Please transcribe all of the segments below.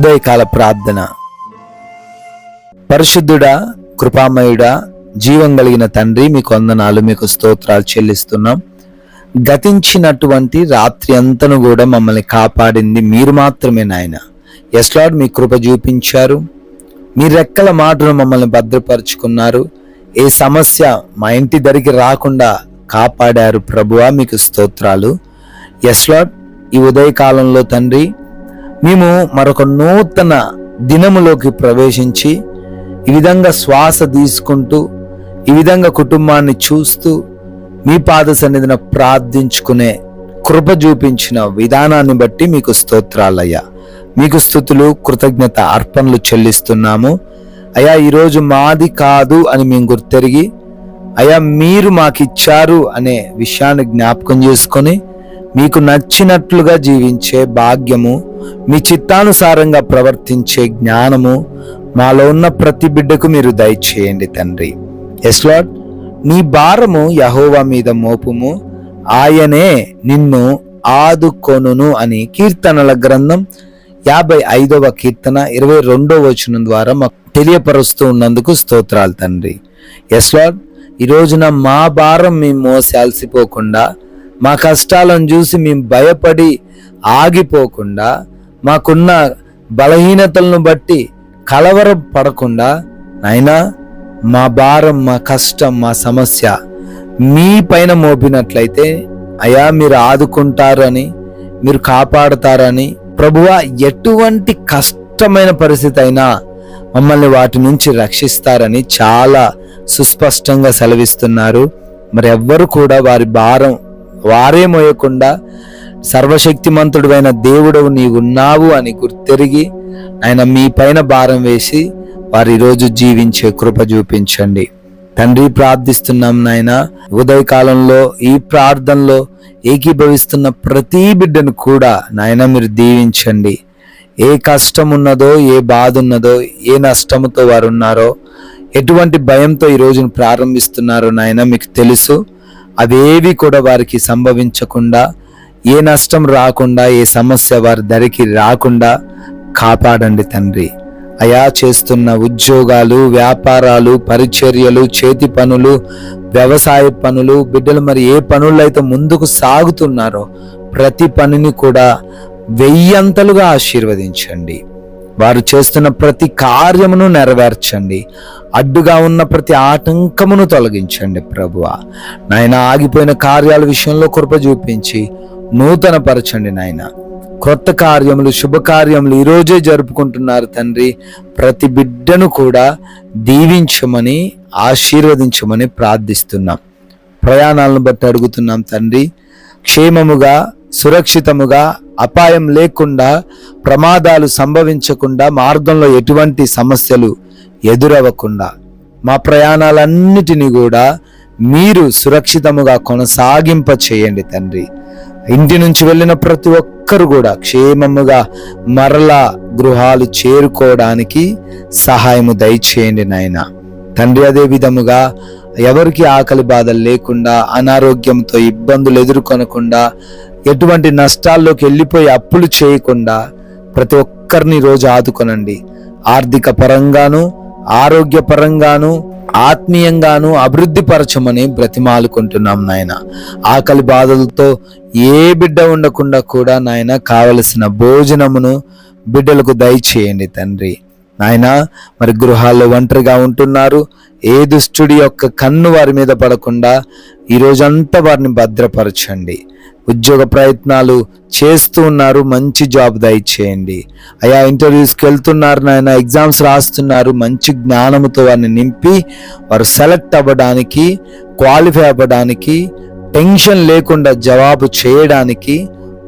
ఉదయకాల ప్రార్థన. పరిశుద్ధుడా, కృపామయుడా, జీవం కలిగిన తండ్రి, మీకు వందనాలు, మీకు స్తోత్రాలు చెల్లిస్తున్నాం. గతించినటువంటి రాత్రి అంతను కూడా మమ్మల్ని కాపాడింది మీరు మాత్రమే నాయన. ఎస్ లార్డ్, మీ కృప చూపించారు, మీ రెక్కల మాటను మమ్మల్ని భద్రపరుచుకున్నారు. ఏ సమస్య మా ఇంటి దగ్గరికి రాకుండా కాపాడారు ప్రభువా, మీకు స్తోత్రాలు. ఎస్ లార్డ్, ఈ ఉదయకాలంలో తండ్రి మేము మరొక నూతన దినములోకి ప్రవేశించి ఈ విధంగా శ్వాస తీసుకుంటూ, ఈ విధంగా కుటుంబాన్ని చూస్తూ మీ పాద సన్నిధిన ప్రార్థించుకునే కృప చూపించిన విధానాన్ని బట్టి మీకు స్తోత్రాలయ్యా. మీకు స్తుతులు, కృతజ్ఞత అర్పణలు చెల్లిస్తున్నాము అయ్యా. ఈరోజు మాది కాదు అని మేము గుర్తెరిగి అయ్యా మీరు మాకిచ్చారు అనే విషయాన్ని జ్ఞాపకం చేసుకొని మీకు నచ్చినట్లుగా జీవించే భాగ్యము, మీ చిత్తానుసారంగా ప్రవర్తించే జ్ఞానము మాలో ఉన్న ప్రతి బిడ్డకు మీరు దయచేయండి తండ్రి. ఎస్ లార్డ్, నీ భారము యెహోవా మీద మోపుము, ఆయనే నిన్ను ఆదుకొనును అని కీర్తనల గ్రంథం 55వ కీర్తన 22వ వచనం ద్వారా మాకు తెలియపరుస్తూ ఉన్నందుకు స్తోత్రాలు తండ్రి. ఎస్ లార్డ్, ఈ రోజున మా భారం మేము మోసి అలసిపోకుండా, మా కష్టాలను చూసి మేము భయపడి ఆగిపోకుండా, మాకున్న బలహీనతలను బట్టి కలవరం పడకుండా నాయనా, మా భారం, మా కష్టం, మా సమస్య మీ పైన మోపినట్లయితే అయ్యా మీరు ఆదుకుంటారని, మీరు కాపాడుతారని ప్రభువా, ఎటువంటి కష్టమైన పరిస్థితి అయినా మమ్మల్ని వాటి నుంచి రక్షిస్తారని చాలా సుస్పష్టంగా సెలవిస్తున్నారు. మరి ఎవ్వరు కూడా వారి భారం వారే మోయకుండా సర్వశక్తిమంతుడైన దేవుడవు నీవున్నావు అని గుర్తెరిగి ఆయన మీ పైన భారం వేసి వారు ఈరోజు జీవించే కృప చూపించండి తండ్రి. ప్రార్థిస్తున్నాం నాయన, ఉదయకాలంలో ఈ ప్రార్థనలో ఏకీభవిస్తున్న ప్రతి బిడ్డను కూడా నాయన మీరు దీవించండి. ఏ కష్టం ఉన్నదో, ఏ బాధ ఉన్నదో, ఏ నష్టముతో వారు ఉన్నారో, ఎటువంటి భయంతో ఈ రోజును ప్రారంభిస్తున్నారో నాయన మీకు తెలుసు. అవేవి కూడా వారికి సంభవించకుండా, ఏ నష్టం రాకుండా, ఏ సమస్య వారి దరికి రాకుండా కాపాడండి తండ్రి. అయా చేస్తున్న ఉద్యోగాలు, వ్యాపారాలు, పరిచర్యలు, చేతి పనులు, వ్యవసాయ పనులు, బిడ్డలు మరి ఏ పనుల్లో అయితే ముందుకు సాగుతున్నారో ప్రతి పనిని కూడా 1000 ఆశీర్వదించండి. వారు చేస్తున్న ప్రతి కార్యమును నెరవేర్చండి. అడ్డుగా ఉన్న ప్రతి ఆటంకమును తొలగించండి ప్రభువా. నాయన, ఆగిపోయిన కార్యాల విషయంలో కృప చూపించి నూతన పరచండి నాయన. కొత్త కార్యములు, శుభకార్యములు ఈరోజే జరుపుకుంటున్నారు తండ్రి. ప్రతి బిడ్డను కూడా దీవించమని, ఆశీర్వదించమని ప్రార్థిస్తున్నాం. ప్రయాణాలను బట్టి అడుగుతున్నాం తండ్రి. క్షేమముగా, సురక్షితముగా, అపాయం లేకుండా, ప్రమాదాలు సంభవించకుండా, మార్గంలో ఎటువంటి సమస్యలు ఎదురవ్వకుండా మా ప్రయాణాలన్నిటినీ కూడా మీరు సురక్షితముగా కొనసాగింప చేయండి తండ్రి. ఇంటి నుంచి వెళ్ళిన ప్రతి ఒక్కరు కూడా క్షేమముగా మరలా గృహాలు చేరుకోవడానికి సహాయము దయచేయండి నాయన తండ్రి. అదే విధముగా ఎవరికి ఆకలి బాధలు లేకుండా, అనారోగ్యంతో ఇబ్బందులు ఎదుర్కొనకుండా, ఎటువంటి నష్టాల్లోకి వెళ్ళిపోయి అప్పులు చేయకుండా ప్రతి ఒక్కరిని రోజు ఆదుకొనండి. ఆర్థిక పరంగాను, ఆరోగ్య పరంగాను, ఆత్మీయంగాను అభివృద్ధి పరచమని బ్రతిమాలుకుంటున్నాం నాయన. ఆకలి బాధలతో ఏ బిడ్డ ఉండకుండా కూడా నాయన కావలసిన భోజనమును బిడ్డలకు దయచేయండి తండ్రి. నాయన, మరి గృహాల్లో ఒంటరిగా ఉంటున్నారు, ఏ దుష్టుడి యొక్క కన్ను వారి మీద పడకుండా ఈ రోజంతా వారిని భద్రపరచండి. ఉద్యోగ ప్రయత్నాలు చేస్తూ ఉన్నారు, మంచి జాబ్ దయచేయండి అయా. ఇంటర్వ్యూస్కి వెళ్తున్నారు నాయన, ఎగ్జామ్స్ రాస్తున్నారు, మంచి జ్ఞానముతో వారిని నింపి వారు సెలెక్ట్ అవ్వడానికి, క్వాలిఫై అవ్వడానికి, టెన్షన్ లేకుండా జవాబు చేయడానికి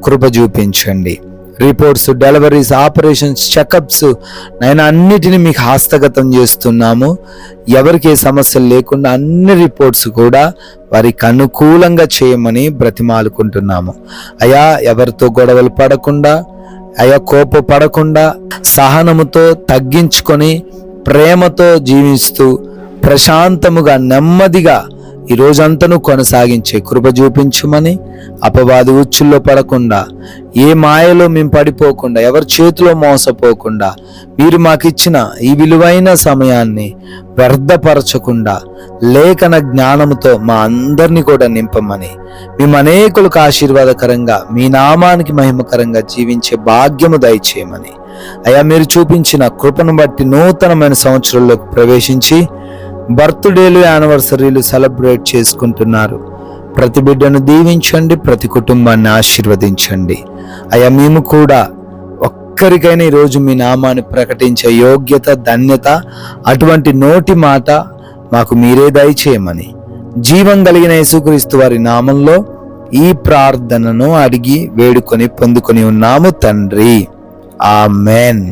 కృప చూపించండి. రిపోర్ట్స్, డెలివరీస్, ఆపరేషన్స్, చెకప్స్ నాయన అన్నిటిని మీకు హస్తగతం చేస్తున్నాము. ఎవరికి ఏ సమస్యలు లేకుండా అన్ని రిపోర్ట్స్ కూడా వారికి అనుకూలంగా చేయమని బ్రతిమాలుకుంటున్నాము అయా. ఎవరితో గొడవలు పడకుండా అయా, కోపపడకుండా, సహనముతో తగ్గించుకొని ప్రేమతో జీవిస్తూ ప్రశాంతముగా, నెమ్మదిగా ఈ రోజంతను కొనసాగించే కృప చూపించమని, అపవాది ఉచ్చుల్లో పడకుండా, ఏ మాయలో మేము పడిపోకుండా, ఎవరి చేతిలో మోసపోకుండా, మీరు మాకిచ్చిన ఈ విలువైన సమయాన్ని వ్యర్థపరచకుండా లేఖన జ్ఞానముతో మా అందరినీ కూడా నింపమని, మేము అనేకులకు ఆశీర్వాదకరంగా మీ నామానికి మహిమకరంగా జీవించే భాగ్యము దయచేయమని, అయ్యా మీరు చూపించిన కృపను బట్టి నూతనమైన సంవత్సరంలోకి ప్రవేశించి బర్త్డేలు, యానివర్సరీలు సెలబ్రేట్ చేసుకుంటున్నారు. ప్రతి బిడ్డను దీవించండి, ప్రతి కుటుంబాన్ని ఆశీర్వదించండి. అయ్యా మేము కూడా ఒక్కరికైనా ఈరోజు మీ నామాన్ని ప్రకటించే యోగ్యత, ధన్యత, అటువంటి నోటి మాట మాకు మీరే దయచేయమని, జీవం కలిగిన యేసుక్రీస్తు వారి నామంలో ఈ ప్రార్థనను అడిగి వేడుకొని పొందుకొని ఉన్నాము తండ్రి. ఆమెన్.